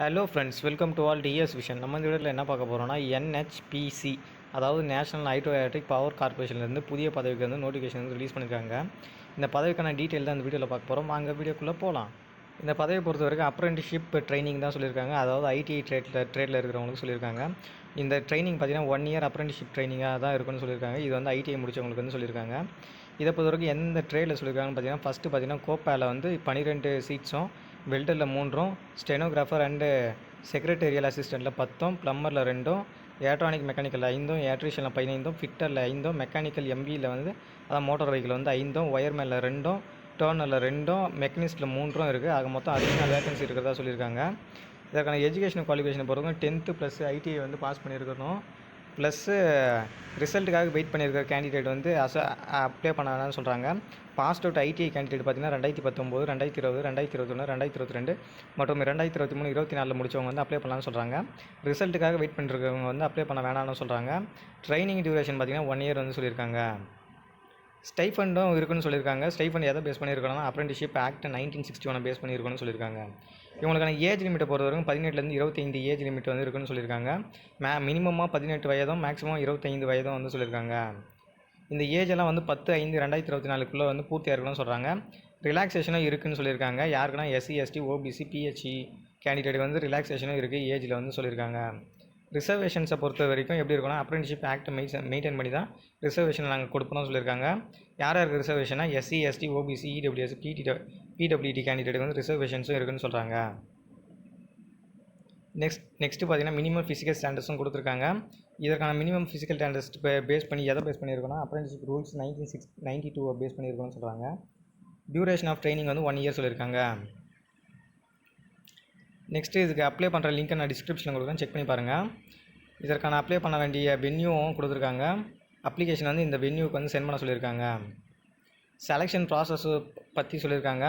Hello friends, welcome to all DS vision. நம்ம இந்த வீடியோவில் என்ன பார்க்க போகிறோம்னா, என்ஹெச்பிசி அதாவது நேஷனல் ஹைட்ரோ எலக்ட்ரிக் பவர் கார்பரேஷன்லேருந்து புதிய பதவிக்கு வந்து நோட்டிஃபிகேஷன் வந்து ரிலீஸ் பண்ணியிருக்காங்க. இந்த பதவிக்கான டீட்டெயில் தான் இந்த வீடியோவில் பார்க்க போகிறோம். வாங்க வீடியோக்குள்ளே போகலாம். இந்த பதவியை பொறுத்த வரைக்கும் அப்ரெண்டிஸ்ஷிப் ட்ரைனிங் தான் சொல்லியிருக்காங்க. அதாவது ஐடிஐ ட்ரேடில் இருக்கிறவங்களுக்கு சொல்லியிருக்காங்க. இந்த ட்ரைனிங் பார்த்தீங்கன்னா 1 இயர் அப்ரெண்டிஸ்ஷிப் ட்ரைனிங்காக தான் இருக்குன்னு சொல்லியிருக்காங்க. இது வந்து ஐடிஐ முடிச்சவங்களுக்கு வந்து சொல்லியிருக்காங்க. இதை பொறுத்த வரைக்கும் எந்த ட்ரேடில் சொல்லியிருக்காங்கன்னு பார்த்தீங்கன்னா, ஃபஸ்ட்டு பார்த்தீங்கன்னா கோப்பாவில் வந்து 12 சீட்ஸும், வெல்டரில் 3, ஸ்டெனோகிராஃபர் அண்டு செக்ரட்டேரியல் அசிஸ்டண்ட்டில் 10, ப்ளம்பரில் 2, எலக்ட்ரானிக் மெக்கானிக்கல் 5, எலக்ட்ரிஷியனில் 15, ஃபிட்டரில் 5, மெக்கானிக்கல் எம்பியில் வந்து அதாவது மோட்டார் வெஹிக்கிள் வந்து 5, ஒயர்மேனில் 2, டர்னரில் 2, மெக்கானிஸ்ட்டில் 3 இருக்குது. ஆக மொத்தம் அதிகமாக வேகன்சி இருக்கிறதா சொல்லியிருக்காங்க. இதற்கான எஜுகேஷன் குவாலிஃபிகேஷனை பொறுத்தவரைக்கும் 10th ப்ளஸ் ஐடிஐ வந்து பாஸ் பண்ணியிருக்கணும். ப்ளஸ்ஸு ரிசல்ட்டுக்காக வெயிட் பண்ணியிருக்கிற கேண்டிடேட் வந்து அப்ளை பண்ண வேணாம்னு சொல்கிறாங்க. பாஸ்ட் அவுட் ஐடிஐ கேண்டிடேட் பார்த்திங்கன்னா 2019, 2020, 2021, 2022 மற்றும் 2023, 24 முடித்தவங்க வந்து அப்ளை பண்ணலாம்னு சொல்கிறாங்க. ரிசல்ட்டுக்காக வெயிட் பண்ணிருக்கிறவங்க வந்து அப்ளை பண்ண வேணாம்னு சொல்கிறாங்க. ட்ரைனிங் டியூரேஷன் பார்த்திங்கன்னா 1 இயர் வந்து சொல்லியிருக்காங்க. ஸ்டைஃபண்டும் இருக்குன்னு சொல்லியிருக்காங்க. ஸ்டைஃபண்ட் எதை பேஸ் பண்ணியிருக்கணும்னா அப்ரெண்டிஸ்ஷிப் ஆக்ட் 1961 பேஸ் பண்ணியிருக்கணும்னு சொல்லியிருக்காங்க. இவங்களுக்கான ஏஜ் லிமிட்டை பொறுத்தவரைக்கும் 18லேருந்து 25 ஏஜ் லிமிட் வந்து இருக்குன்னு சொல்லியிருக்காங்க. மினிமமாக 18 வயதும் மேக்ஸிமம் 25 வயதும் வந்து சொல்லியிருக்காங்க. இந்த ஏஜ் எல்லாம் வந்து 10/5/2024 வந்து பூர்த்தியாக இருக்கணும்னு சொல்கிறாங்க. ரிலாக்ஸேஷனும் இருக்குதுன்னு சொல்லியிருக்காங்க. யாருக்குன்னா SC, ST, OBC, PH candidate வந்து ரிலாக்ஸேஷனும் இருக்குது ஏஜில் வந்து சொல்லியிருக்காங்க. ரிசர்வேஷன்ஸை பொறுத்த வரைக்கும் எப்படி இருக்குன்னா அப்ரெண்டிஸ்ஷிப் ஆக்ட் மெயின்டைன் பண்ணி தான் ரிசர்வேஷன் நாங்கள் கொடுப்போம்னு சொல்லியிருக்காங்க. யாராக இருக்குது ரிசர்வேஷனா SC, ST, OBC, EWS, PWD candidate வந்து ரிசர்வேஷன்ஸும் இருக்குதுன்னு சொல்கிறாங்க. நெக்ஸ்ட்டு பார்த்தீங்கன்னா மினிமம் ஃபிசிக்கல் ஸ்டாண்டர்ட்ஸும் கொடுத்துருக்காங்க. இதற்கான மினிமம் ஃபிசிக்கல் ஸ்டாண்டர்ட்ஸ் பேஸ் பண்ணி எதை பேஸ் பண்ணியிருக்கோன்னா அப்ரெண்டிஸ்ஷிப் ரூல்ஸ் 1992 பேஸ் பண்ணியிருக்கோன்னு சொல்கிறாங்க. டியூரேஷன் ஆஃப் ட்ரைனிங் வந்து 1 இயர் சொல்லியிருக்காங்க. நெக்ஸ்ட்டு இதுக்கு அப்ளை பண்ணுற லிங்க்கை நான் டிஸ்கிரிப்ஷனில் கொடுக்குறேன், செக் பண்ணி பாருங்கள். இதற்கான அப்ளை பண்ண வேண்டிய வென்யூவும் கொடுத்துருக்காங்க. அப்ளிகேஷன் வந்து இந்த வென்யூக்கு வந்து சென்ட் பண்ண சொல்லியிருக்காங்க. செலெக்ஷன் ப்ராசஸ் பற்றி சொல்லியிருக்காங்க.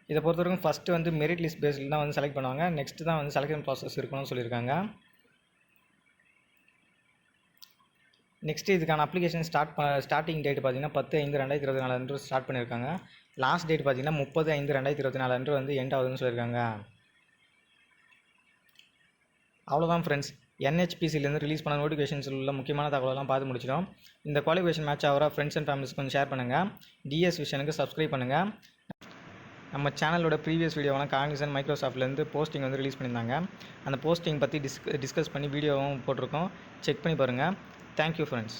இதை பொறுத்த வரைக்கும் ஃபஸ்ட்டு வந்து மெரிட் லிஸ்ட் பேஸில் தான் வந்து செலக்ட் பண்ணுவாங்க. நெக்ஸ்ட்டு தான் வந்து செலெக்ஷன் ப்ராசஸ் இருக்கணும்னு சொல்லியிருக்காங்க. நெக்ஸ்ட்டு இதுக்கான அப்ளிகேஷன் ஸ்டார்டிங் டேட் பார்த்தீங்கன்னா 10/5/2024 அன்று ஸ்டார்ட் பண்ணியிருக்காங்க. லாஸ்ட் டேட் பார்த்தீங்கன்னா 30/5/2024 அன்று வந்து எண்ட் ஆகுதுன்னு சொல்லியிருக்காங்க. அவ்வளோதான் ஃப்ரெண்ட்ஸ், என்ஹெச்பிசிலேருந்து ரிலீஸ் பண்ண நோட்டிஃபிகேஷன்ஸில் உள்ள முக்கியமான தகவலெல்லாம் பார்த்து முடிச்சிடும். இந்த குவாலிஃபிகேஷன் மேட்ச் ஆகிற ஃப்ரெண்ட்ஸ் அண்ட் ஃபேமிலிஸ்க்கு கொஞ்சம் ஷேர் பண்ணுங்கள். டிஎஸ் விஷனுக்கு சப்ஸ்கிரைப் பண்ணுங்கள். நம்ம சேனலோட ப்ரீவியஸ் வீடியோவெலாம் காக்னிசன்ட் மைக்ரோசாஃப்ட்லேருந்து போஸ்டிங் வந்து ரிலீஸ் பண்ணியிருந்தாங்க. அந்த போஸ்டிங் பற்றி டிஸ்கஸ் பண்ணி வீடியோவும் போட்டிருக்கோம், செக் பண்ணி பாருங்கள். Thank you friends.